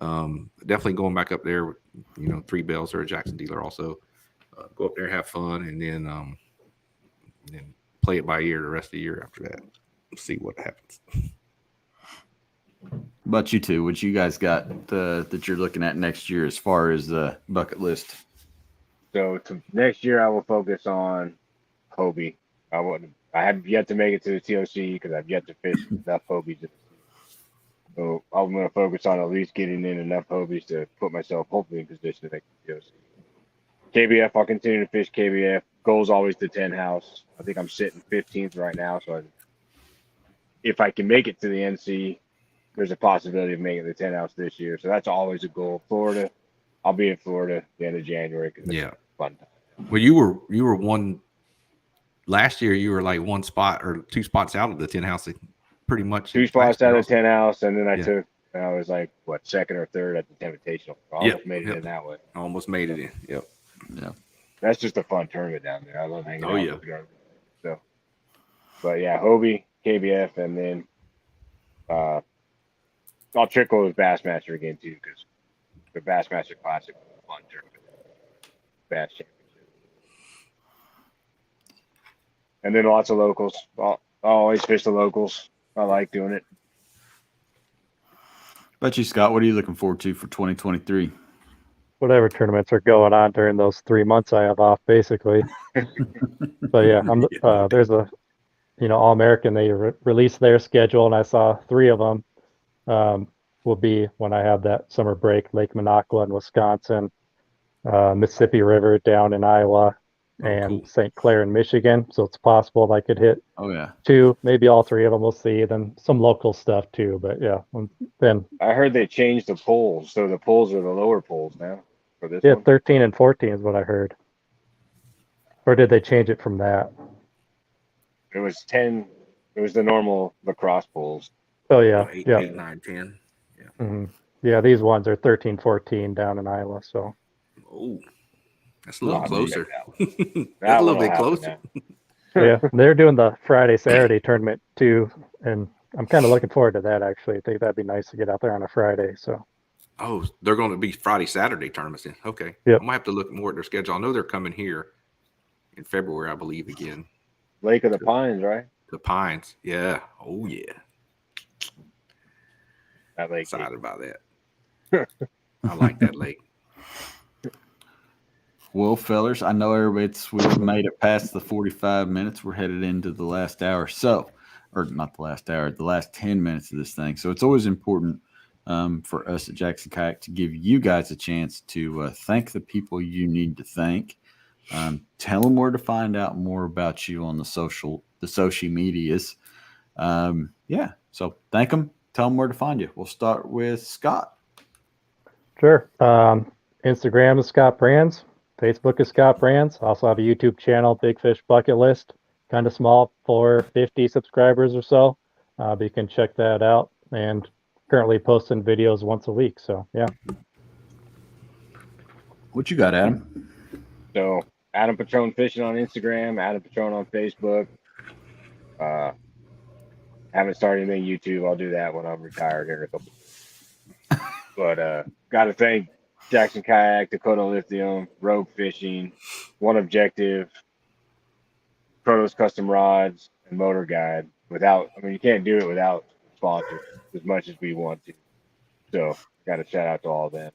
Definitely going back up there with, 3 Bells or a Jackson dealer also. Go up there, have fun, and then play it by ear the rest of the year after that. See what happens. But you two, what you guys got that you're looking at next year as far as the bucket list? So next year I will focus on Hobie. I have yet to make it to the TOC because I've yet to fish enough Hobies. So I'm going to focus on at least getting in enough Hobies to put myself hopefully in position to make the TOC. KBF, I'll continue to fish KBF. Goal's always the 10 house. I think I'm sitting 15th right now. So if I can make it to the NC, there's a possibility of making the 10 house this year. So that's always a goal. Florida, I'll be in Florida at the end of January. Yeah. Fun time. Well, you were one last year. You were like 1 spot or 2 spots out of the 10 house, pretty much. 2 spots out of the 10 house, and then I was like second or third at the Invitational. Almost made it in that way. Almost made it in. Yep. Yeah. That's just a fun tournament down there. I love hanging out. Yeah. With the guys. So, but yeah, Hobie, KBF, and then I'll trickle with Bassmaster again too, because the Bassmaster Classic was a fun tournament. bass championship. And then lots of locals. I'll always fish the locals. I like doing it. But you, Scott, what are you looking forward to for 2023? Whatever tournaments are going on during those 3 months I have off, basically. So yeah, there's a, All-American, they released their schedule, and I saw 3 of them will be when I have that summer break: Lake Minocqua in Wisconsin, Mississippi River down in Iowa, and cool. St. Clair in Michigan. So it's possible I could hit Oh, yeah. 2, maybe all 3 of them. We'll see. Then some local stuff too. But yeah, then I heard they changed the poles, so the poles are the lower poles now for this yeah, one. 13 and 14 is what I heard. Or did they change it from that? It was 10. It was the normal lacrosse poles. Oh yeah, 8, yeah. 8, 9, 10. Yeah. Mm-hmm. Yeah, these ones are 13, 14 down in Iowa. So Oh, that's a little I'll closer. check that one. That's a little one bit will happen closer. now. yeah, they're doing the Friday Saturday tournament too, and I'm kind of looking forward to that. Actually, I think that'd be nice to get out there on a Friday. So Oh, they're going to be Friday, Saturday tournaments then. Okay. Yep. I might have to look more at their schedule. I know they're coming here in February, I believe, again. Lake of the Pines, right? The Pines. Yeah. Oh, yeah. That lake. Excited about that. I like that lake. Well, fellers, I know we've made it past the 45 minutes. We're headed into the last hour. So, or not the last hour, the last 10 minutes of this thing. So it's always important for us at Jackson Kayak to give you guys a chance to thank the people you need to thank. Tell them where to find out more about you on the social medias. Yeah. So thank them. Tell them where to find you. We'll start with Scott. sure. Instagram is Scott Brands. Facebook is Scott Brands. Also have a YouTube channel, Big Fish Bucket List. Kind of small, 450 subscribers or so. But you can check that out. And currently posting videos once a week. So yeah. What you got, Adam? So Adam Petrone Fishing on Instagram, Adam Petrone on Facebook. Haven't started anything YouTube. I'll do that when I'm retired here in a couple weeks. But got to thank Jackson Kayak, Dakota Lithium, Rogue Fishing, One Objective, Protos Custom Rods, and Motor Guide. You can't do it without sponsors as much as we want to. So got to shout out to all of them.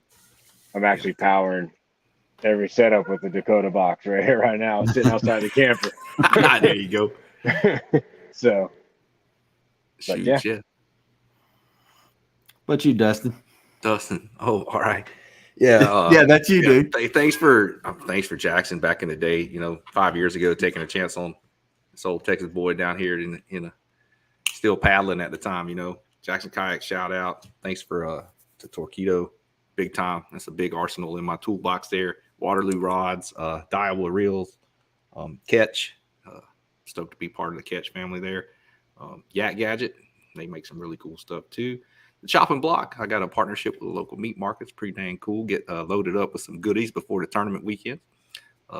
I'm actually powering every setup with the Dakota box right here, right now, sitting outside the camper. There you go. So, Shoot, yeah. But you, Dustin. Dustin. Oh, all right. Yeah. Yeah, that's you, dude. Thanks for Jackson back in the day, 5 years ago, taking a chance on this old Texas boy down here in still paddling at the time, Jackson Kayak, shout out. Thanks for to Torpedo, big time. That's a big arsenal in my toolbox there. Waterloo rods, Daiwa reels, Catch. Stoked to be part of the Catch family there. Yak Gadget, they make some really cool stuff too. The Chopping Block, I got a partnership with a local meat market. It's pretty dang cool. Get loaded up with some goodies before the tournament weekend.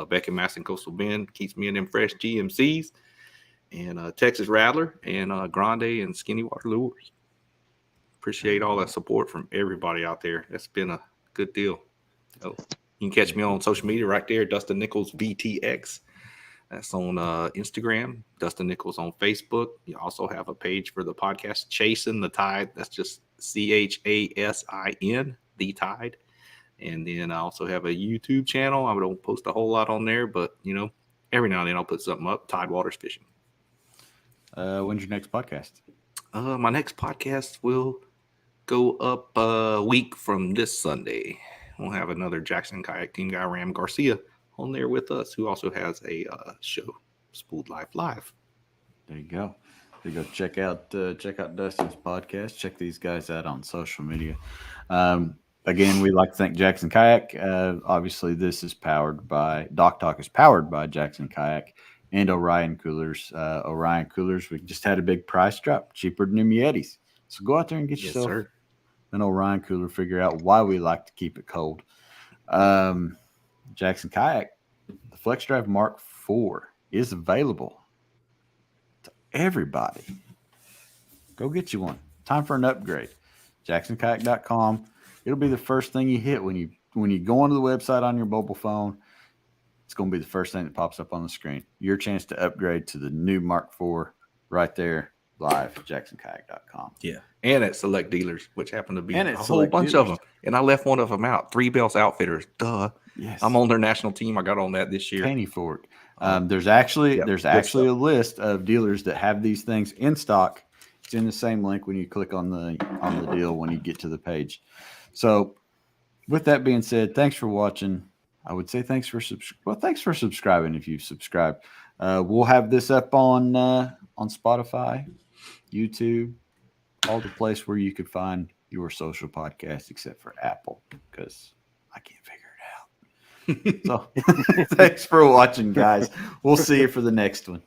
Beck and Mass and Coastal Bend keeps me in them fresh GMCs. And Texas Rattler and Grande and Skinny Water Lures. Appreciate all that support from everybody out there. That's been a good deal. You can catch me on social media right there, Dustin Nichols VTX. That's on Instagram. Dustin Nichols on Facebook. You also have a page for the podcast, Chasing the Tide. That's just CHASIN, The Tide. And then I also have a YouTube channel. I don't post a whole lot on there, but, every now and then I'll put something up, Tidewaters Fishing. When's your next podcast? My next podcast will go up a week from this Sunday. We'll have another Jackson Kayak team guy, Ram Garcia, on there with us, who also has a show, Spooled Life Live. There you go. Check out Dustin's podcast. Check these guys out on social media. Again, we'd like to thank Jackson Kayak. Obviously, this is powered by Dock Talk is powered by Jackson Kayak and Orion Coolers. Orion Coolers, we just had a big price drop, cheaper than them Yetis. So go out there and get yourself an Orion cooler. Figure out why we like to keep it cold. Jackson Kayak, the Flex Drive Mark IV is available to everybody. Go get you one. Time for an upgrade. JacksonKayak.com. It'll be the first thing you hit when you go onto the website on your mobile phone. it's going to be the first thing that pops up on the screen. Your chance to upgrade to the new Mark IV right there live at JacksonKayak.com. Yeah. And at select dealers, which happen to be And a at whole select bunch dealers. of them. And I left one of them out. Three Bells Outfitters. Duh. Yes. I'm on their national team. I got on that this year. Caney Fork. There's actually Yep, there's good actually stuff. a list of dealers that have these things in stock. It's in the same link when you click on the deal when you get to the page. So with that being said, thanks for watching. I would say thanks for subscribing if you've subscribed. We'll have this up on Spotify, YouTube, all the place where you could find your social podcast except for Apple, because I can't figure it out. So thanks for watching, guys. We'll see you for the next one.